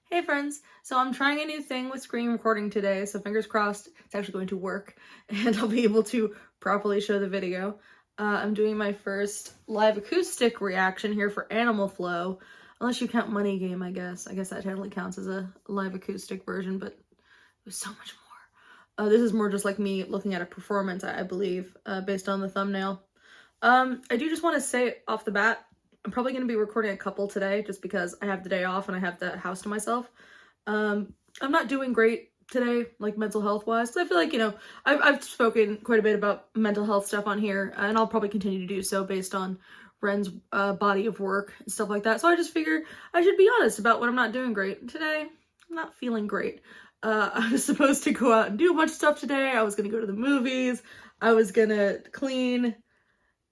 Hey friends, so I'm trying a new thing with screen recording today, so fingers crossed it's actually going to work and I'll be able to properly show the video. I'm doing my first live acoustic reaction here for Animal Flow, unless you count Money Game, I guess. I guess that technically counts as a live acoustic version, but it was so much more. This is more just like me looking at a performance, I believe, based on the thumbnail. I do just want to say off the bat, I'm probably going to be recording a couple today just because I have the day off and I have the house to myself. I'm not doing great today, like mental health wise, because I feel like, I've spoken quite a bit about mental health stuff on here, and I'll probably continue to do so based on Ren's body of work and stuff like that. So I just figure I should be honest about when I'm not doing great. Today, I'm not feeling great. I was supposed to go out and do a bunch of stuff today. I was going to go to the movies. I was going to clean.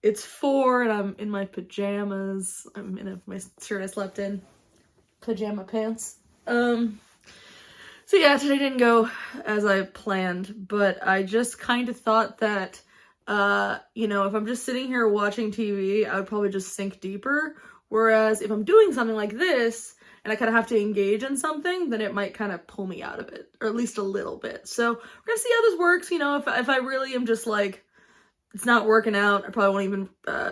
It's 4 and I'm in my pajamas. I'm in my shirt I slept in. Pajama pants. So yeah, today didn't go as I planned, but I just kind of thought that, if I'm just sitting here watching TV, I would probably just sink deeper. Whereas if I'm doing something like this and I kind of have to engage in something, then it might kind of pull me out of it, or at least a little bit. So we're gonna see how this works. If I really am just like, it's not working out, I probably won't even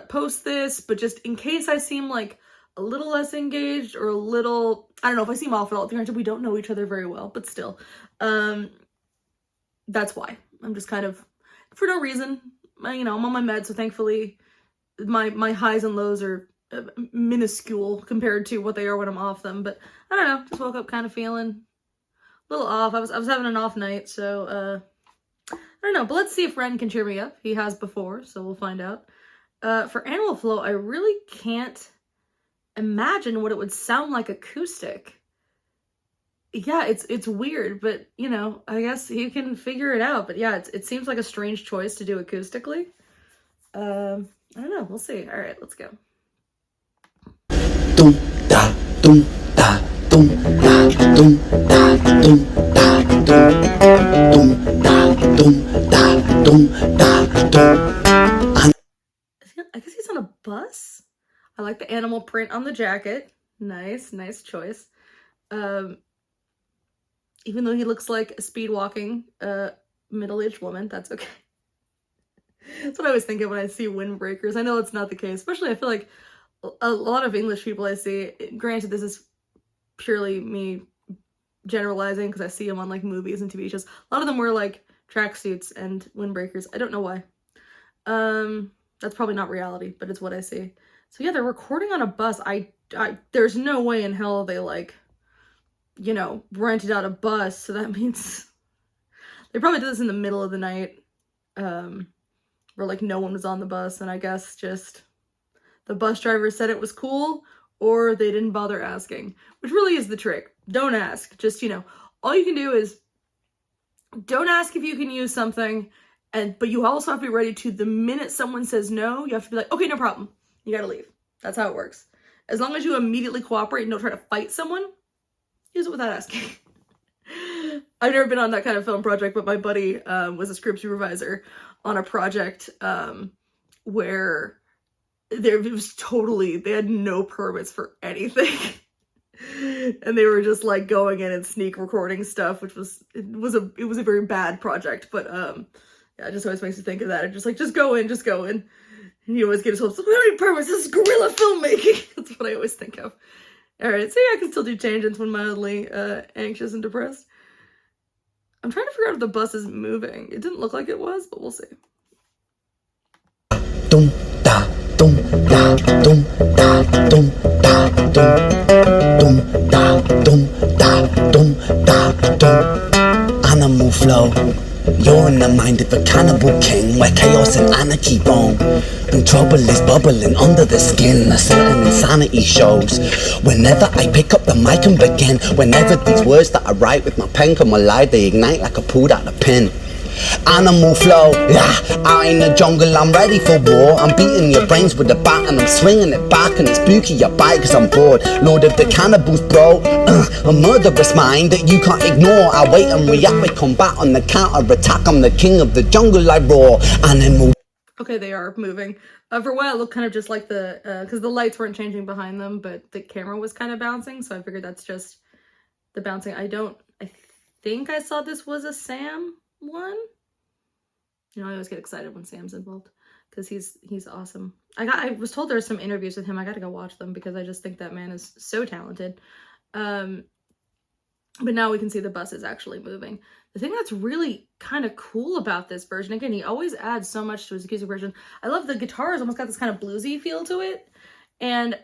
post this, but just in case I seem like a little less engaged or a little, I don't know, if I seem off at all. Granted, we don't know each other very well, but still, that's why. I'm just kind of, for no reason, I'm on my meds, so thankfully my highs and lows are minuscule compared to what they are when I'm off them, but I don't know, just woke up kind of feeling a little off. I was having an off night, so, I don't know, but let's see if Ren can cheer me up. He has before, so we'll find out. For Animal Flow, I really can't imagine what it would sound like acoustic. Yeah, it's weird, but, I guess you can figure it out. But yeah, it seems like a strange choice to do acoustically. I don't know, we'll see. All right, let's go. Dum da dum da dum da dum da dum da dum da dum da dum da dum. I guess he's on a bus. I like the animal print on the jacket. Nice choice. Even though he looks like a speed walking middle-aged woman, that's okay. That's what I always think of when I see windbreakers. I know it's not the case, especially I feel like a lot of English people I see, granted this is purely me generalizing because I see them on like movies and TV shows, a lot of them wear like tracksuits and windbreakers. I don't know why. That's probably not reality, but it's what I see. So yeah, they're recording on a bus. There's no way in hell they like, rented out a bus. So that means they probably did this in the middle of the night, where like no one was on the bus. And I guess just the bus driver said it was cool, or they didn't bother asking, which really is the trick. Don't ask. Just, all you can do is don't ask if you can use something. But you also have to be ready to, the minute someone says no, you have to be like, okay, no problem. You gotta leave. That's how it works. As long as you immediately cooperate and don't try to fight someone, use it without asking. I've never been on that kind of film project, but my buddy was a script supervisor on a project where they had no permits for anything. And they were just like going in and sneak recording stuff, which was a very bad project, but yeah, it just always makes you think of that. It's just like, just go in. And you always get his hopes, we don't need permits, this is guerrilla filmmaking. That's what I always think of. Alright, so yeah, I can still do tangents when mildly anxious and depressed. I'm trying to figure out if the bus is moving. It didn't look like it was, but we'll see. Dum da dum da dum da dum da dum dum da dum da dum da dum. Animal Flow. You're in the mind of a cannibal king, where chaos and anarchy roam, and trouble is bubbling under the skin. A certain insanity shows whenever I pick up the mic and begin. Whenever these words that I write with my pen come alive, they ignite like I pulled out a pin. Animal Flow, yeah, out in the jungle, I'm ready for war. I'm beating your brains with a bat and I'm swinging it back, and it's spooky, you bite cause I'm bored. Lord of the cannibals, bro, a murderous mind that you can't ignore. I wait and react with combat on the counter-attack. I'm the king of the jungle, I roar. Animal. Okay, they are moving. For a while, it looked kind of just like because the lights weren't changing behind them, but the camera was kind of bouncing, so I figured that's just the bouncing. I think I saw this was a Sam one. You know, I always get excited when Sam's involved because he's awesome. I was told there's some interviews with him. I gotta go watch them because I just think that man is so talented. But now we can see the bus is actually moving. The thing that's really kind of cool about this version, again, he always adds so much to his acoustic version. I love the guitars almost got this kind of bluesy feel to it. And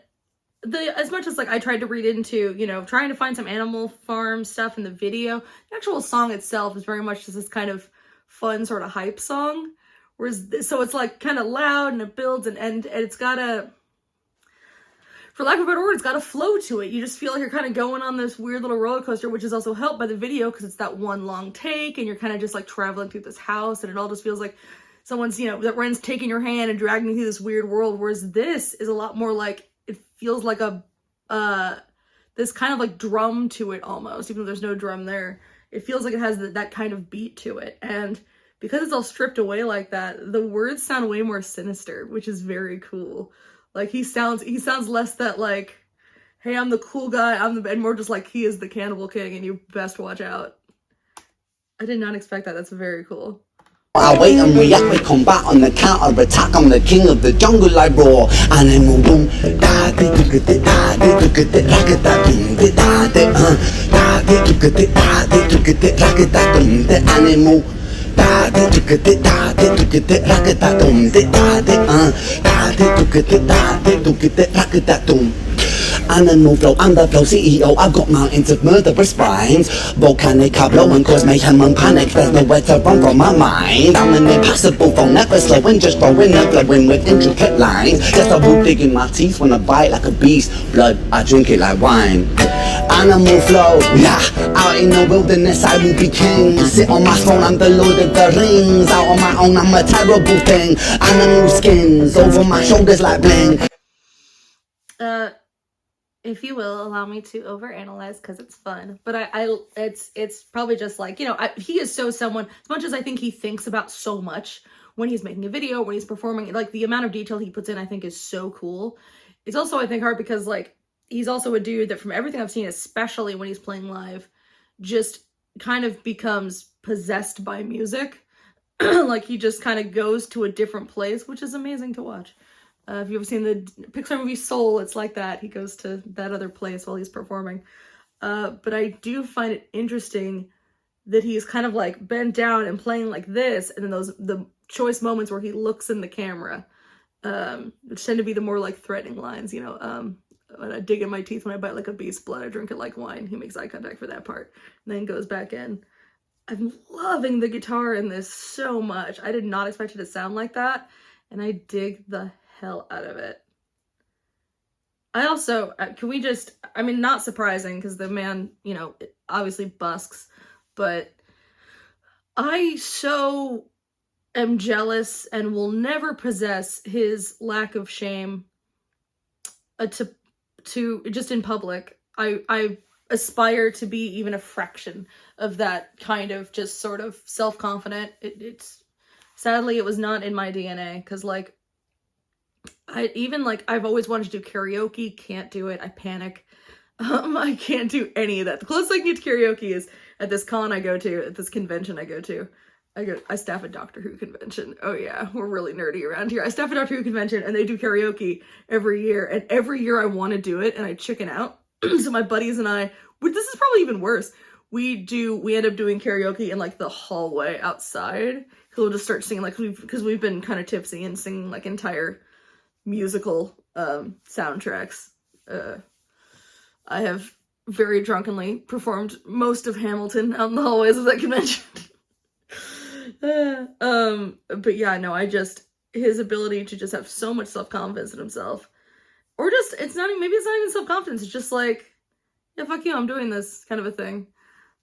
as much as like I tried to read into, you know, trying to find some Animal Farm stuff in the video, the actual song itself is very much just this kind of fun sort of hype song. Whereas so it's like kind of loud and it builds and it's got a, for lack of a better word, it's got a flow to it. You just feel like you're kind of going on this weird little roller coaster, which is also helped by the video because it's that one long take and you're kind of just like traveling through this house and it all just feels like someone's, you know, that friend's taking your hand and dragging you through this weird world. Whereas this is a lot more like, it feels like a, this kind of like drum to it almost, even though there's no drum there. It feels like it has that kind of beat to it. And because it's all stripped away like that, the words sound way more sinister, which is very cool. Like he sounds less that like, hey, I'm the cool guy, and more just like he is the cannibal king and you best watch out. I did not expect that. That's very cool. I wait and react with combat on the counter attack. I'm the king of the jungle, I roar. Animal boom, da de do get it, da de do get it, rocket that boom, de da de do get it, da de do get it, rocket that boom, the animal. Da de do get it, da de do get it, rocket that boom, de da de do get it, da de do get it, rocket that boom. Animal flow, I'm the flow CEO. I've got mountains of murderous spines. Volcanic, I blow and cause mayhem and panic. There's nowhere to run from my mind. I'm an impassable foe, never slowing, just growing and flowing with intricate lines. Just a root digging my teeth when I bite like a beast. Blood, I drink it like wine. Animal flow, yeah. Out in the wilderness, I will be king. Sit on my throne, I'm the Lord of the Rings. Out on my own, I'm a terrible thing. Animal skins over my shoulders like bling. If you will, allow me to overanalyze because it's fun. But it's probably just like, you know, he is so someone, as much as I think he thinks about so much when he's making a video, when he's performing, like the amount of detail he puts in, I think is so cool. It's also, I think, hard because like, he's also a dude that from everything I've seen, especially when he's playing live, just kind of becomes possessed by music. Like he just kind of goes to a different place, which is amazing to watch. If you've ever seen the Pixar movie Soul, it's like that. He goes to that other place while he's performing. But I do find it interesting that he's kind of like bent down and playing like this, and then the choice moments where he looks in the camera, which tend to be the more like threatening lines, you know, when I dig in my teeth when I bite like a beast's blood, I drink it like wine. He makes eye contact for that part, and then goes back in. I'm loving the guitar in this so much. I did not expect it to sound like that, and I dig the hell out of it. I also, can we just, I mean, not surprising because the man, you know, obviously busks, but I so am jealous and will never possess his lack of shame to just in public. I aspire to be even a fraction of that kind of just sort of self-confident. It's sadly, it was not in my DNA because like, I've always wanted to do karaoke, can't do it, I panic. I can't do any of that. The closest I can get to karaoke is at this con I go to, at this convention I go to. I staff a Doctor Who convention. Oh yeah, we're really nerdy around here. I staff a Doctor Who convention and they do karaoke every year. And every year I want to do it and I chicken out. So my buddies and I, this is probably even worse. We end up doing karaoke in like the hallway outside. We'll just start singing like, because we've been kind of tipsy and singing like entire musical soundtracks. I have very drunkenly performed most of Hamilton out in the hallways of that convention. But yeah, no, his ability to just have so much self-confidence in himself, or just, maybe it's not even self-confidence, it's just like, yeah, fuck you, I'm doing this kind of a thing.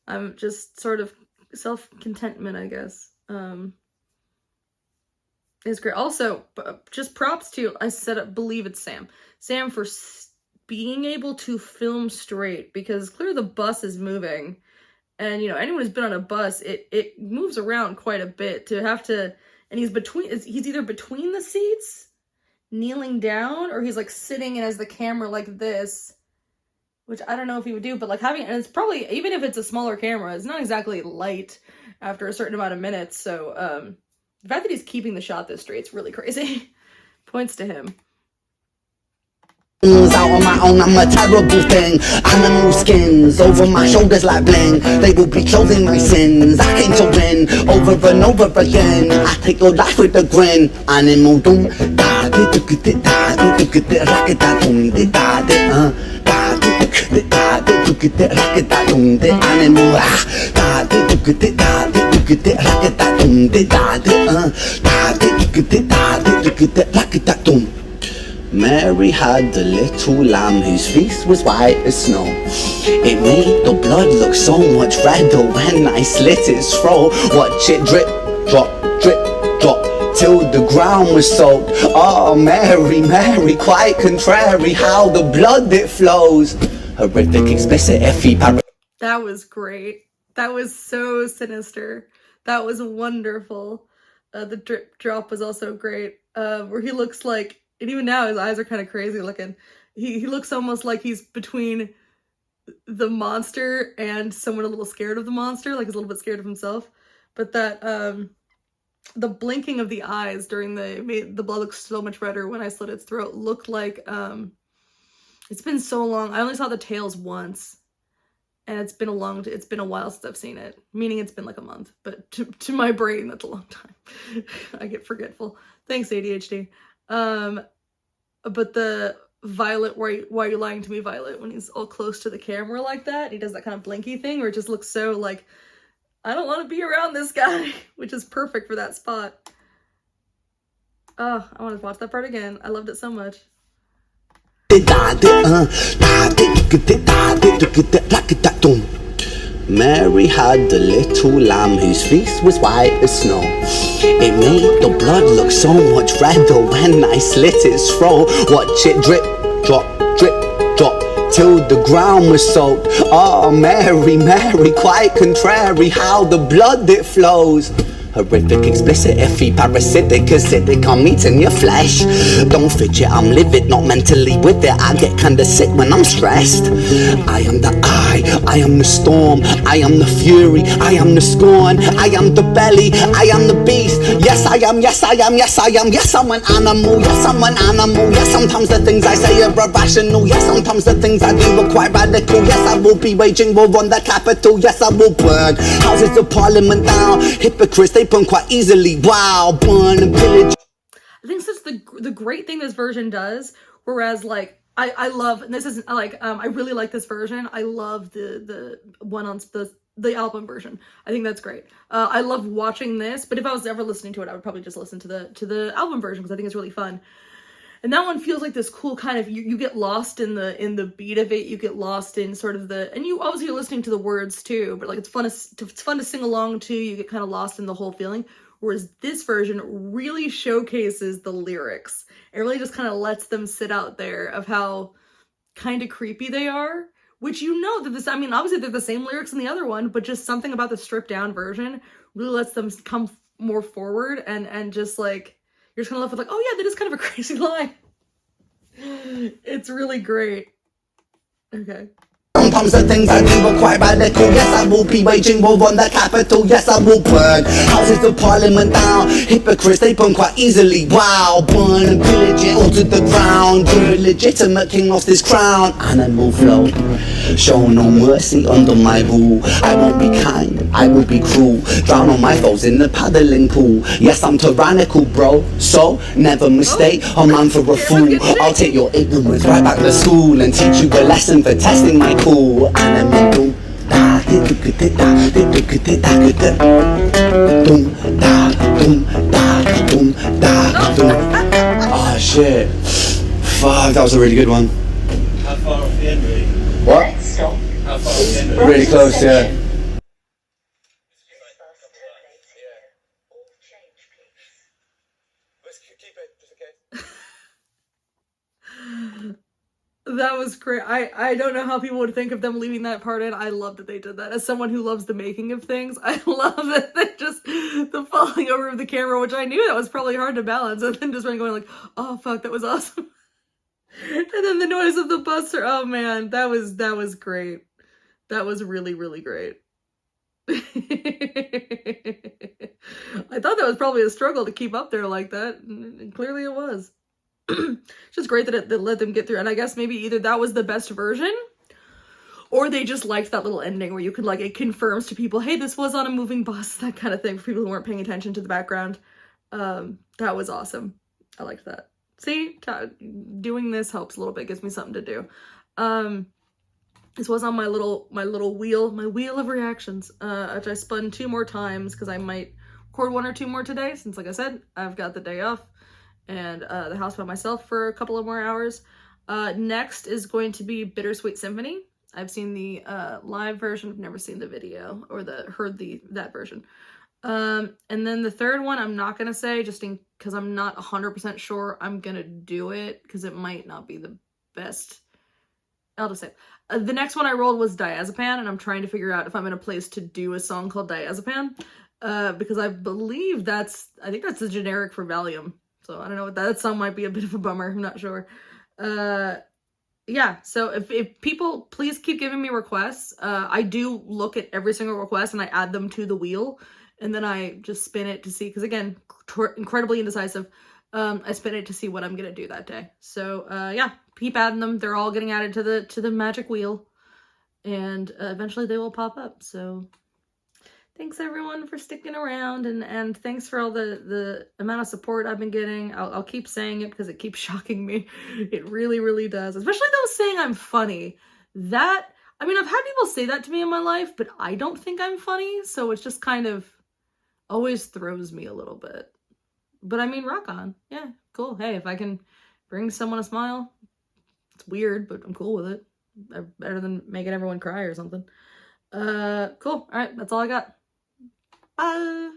I'm just sort of self-contentment, I guess. It's great. Also, just props to, believe it's Sam for being able to film straight, because clearly the bus is moving, and you know, anyone who's been on a bus, it moves around quite a bit to have to, and he's either between the seats, kneeling down, or he's like sitting and has the camera like this, which I don't know if he would do, but like having, and it's probably, even if it's a smaller camera, it's not exactly light after a certain amount of minutes. So the fact that he's keeping the shot this straight's really crazy. Points to him. Out on my own, I'm a terrible thing. Animal skins over my shoulders like bling. They will be clothing my sins. I came to win over and over again. I take your life with a grin. Animal doom, da di do get it, da di do get it, rock it da doom di da di da di do get it, da di do get it, rock it da doom di animal da di do get it, da di do get it, rock it da doom di da di do get it, da di do get it, rock it da doom. Mary had a little lamb whose fleece was white as snow. It made the blood look so much redder when I slit its throat. Watch it drip, drop, till the ground was soaked. Oh, Mary, Mary, quite contrary how the blood it flows. Horrific, explicit, effie, That was great. That was so sinister. That was wonderful. The drip drop was also great. Where he looks like, and even now his eyes are kind of crazy looking. He looks almost like he's between the monster and someone a little scared of the monster, like he's a little bit scared of himself. But that the blinking of the eyes during the blood looks so much redder when I slit its throat looked like it's been so long. I only saw the tails once, and it's been a while since I've seen it, meaning it's been like a month, but to my brain that's a long time. I get forgetful. Thanks, ADHD. But the Violet, why are you lying to me, Violet, when he's all close to the camera like that, he does that kind of blinky thing where it just looks so like, I don't want to be around this guy, which is perfect for that spot. Oh, I want to watch that part again. I loved it so much. Mary had a little lamb whose fleece was white as snow. It made the blood look so much redder when I slit its throat. Watch it drip, drop, till the ground was soaked. Oh, Mary, Mary, quite contrary how the blood it flows. Horrific, explicit, effie, parasitic, acidic, I'm eating your flesh. Don't fidget, I'm livid, not mentally with it. I get kinda sick when I'm stressed. I am the I am the storm, I am the fury, I am the scorn, I am the belly, I am the beast. Yes I am, yes I am, yes I am, yes I'm an animal, yes I'm an animal. Yes, sometimes the things I say are irrational. Yes, sometimes the things I do are quite radical. Yes, I will be waging war on the capital. Yes, I will burn houses of parliament down. Hypocrites, they burn quite easily. Wow, burn and pillage. I think that's the great thing this version does, whereas like I love, and this is like I really like this version. I love the one on the album version. I think that's great. I love watching this, but if I was ever listening to it, I would probably just listen to the album version because I think it's really fun. And that one feels like this cool kind of, you get lost in the beat of it. You get lost in sort of and you obviously you're listening to the words too, but like it's fun to sing along to. You get kind of lost in the whole feeling. Whereas this version really showcases the lyrics. It really just kind of lets them sit out there of how kind of creepy they are. Which that this, I mean, obviously they're the same lyrics in the other one, but just something about the stripped down version really lets them come more forward and just like, you're just kind of left with like, oh yeah, that is kind of a crazy line. It's really great. Okay. Sometimes the things I do are quite radical. Yes, I will be waging war on the capital. Yes, I will burn houses of parliament down. Hypocrites, they burn quite easily. Wow, burn and pillage it all to the ground. The illegitimate king lost his crown. Animal flow, show no mercy under my rule. I won't be kind, I will be cruel. Drown all my foes in the paddling pool. Yes, I'm tyrannical, bro. So never mistake a man for a fool. I'll take your ignorance right back to school and teach you a lesson for testing my cool. Animal da di do get it, da di do get it, da get it. Doom da doom da doom da doom. Oh shit! Fuck, that was a really good one. How far off the end, really? What? How far off the end? Really close, yeah. Let's keep it just in case. That was great. I don't know how people would think of them leaving that part in. I love that they did that. As someone who loves the making of things, I love that they just, the falling over of the camera, which I knew that was probably hard to balance, and then just going like, oh fuck, that was awesome. And then the noise of the buster. Oh man, that was great. That was really, really great. I thought that was probably a struggle to keep up there like that, and clearly it was. It's just great that it let them get through, and I guess maybe either that was the best version, or they just liked that little ending where you could, like, it confirms to people, hey, this was on a moving bus, that kind of thing, for people who weren't paying attention to the background. That was awesome. I liked that. See, doing this helps a little bit, gives me something to do. This was on my wheel of reactions, which I spun 2 more times because I might record 1 or 2 more today, since, like I said, I've got the day off and the house by myself for a couple of more hours. Next is going to be Bittersweet Symphony. I've seen the live version. I've never seen the video or heard that version. And then the third one, I'm not gonna say, just because I'm not 100% sure I'm gonna do it, because it might not be the best. I'll just say the next one I rolled was Diazepam, and I'm trying to figure out if I'm in a place to do a song called Diazepam, because I believe I think that's the generic for Valium. So I don't know what that song might be a bit of a bummer. I'm not sure. Yeah, so if people, please keep giving me requests. I do look at every single request and I add them to the wheel, and then I just spin it to see, because again, incredibly indecisive. I spin it to see what I'm gonna do that day. So yeah, keep adding them. They're all getting added to the magic wheel, and eventually they will pop up. So thanks everyone for sticking around, and thanks for all the amount of support I've been getting. I'll keep saying it because it keeps shocking me. It really, really does. Especially those saying I'm funny. I mean, I've had people say that to me in my life, but I don't think I'm funny, so it's just kind of always throws me a little bit. But I mean, rock on. Yeah, cool. Hey, if I can bring someone a smile, it's weird, but I'm cool with it. Better than making everyone cry or something. Cool. All right, that's all I got. Bye.